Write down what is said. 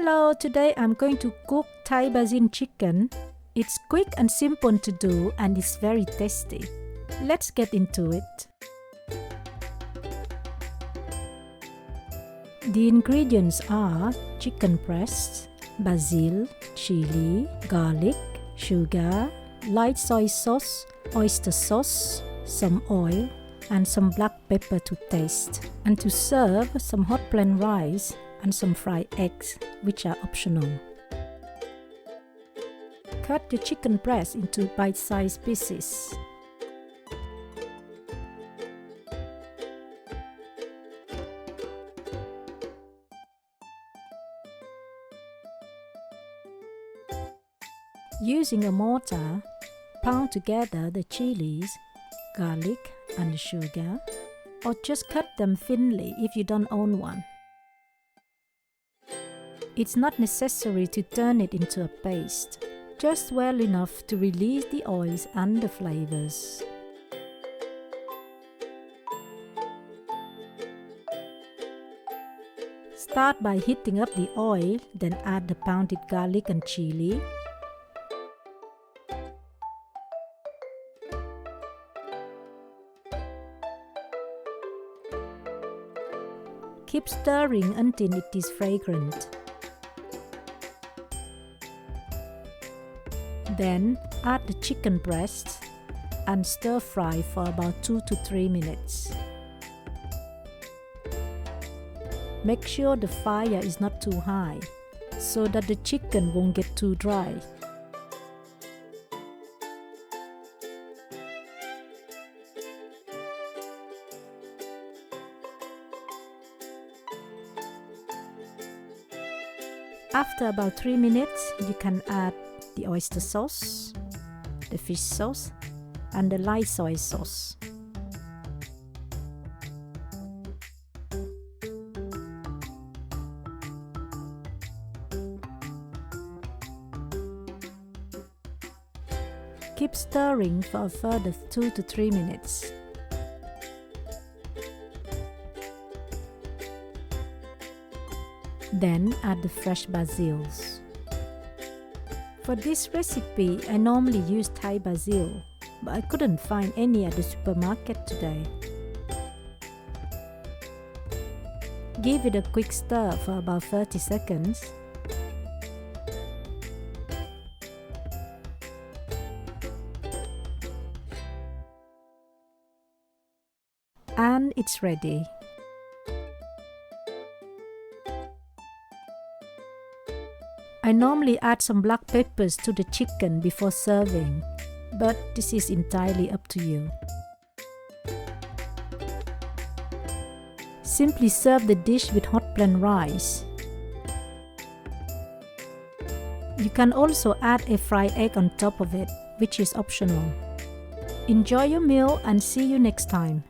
Hello, today I'm going to cook Thai basil chicken. It's quick and simple to do and it's very tasty. Let's get into it. The ingredients are chicken breast, basil, chili, garlic, sugar, light soy sauce, oyster sauce, some oil, and some black pepper to taste. And to serve, some hot plain rice and some fried eggs, which are optional. Cut the chicken breast into bite-sized pieces. Using a mortar, pound together the chilies, garlic, and the sugar, or just cut them thinly if you don't own one. It's not necessary to turn it into a paste, just well enough to release the oils and the flavors. Start by heating up the oil, then add the pounded garlic and chili. Keep stirring until it is fragrant. Then add the chicken breast and stir fry for about 2 to 3 minutes. Make sure the fire is not too high so that the chicken won't get too dry. After about 3 minutes, you can add the oyster sauce, the fish sauce, and the light soy sauce. Keep stirring for a further 2 to 3 minutes. Then add the fresh basils. For this recipe, I normally use Thai basil, but I couldn't find any at the supermarket today. Give it a quick stir for about 30 seconds. And it's ready. I normally add some black peppers to the chicken before serving, but this is entirely up to you. Simply serve the dish with hot plain rice. You can also add a fried egg on top of it, which is optional. Enjoy your meal and see you next time.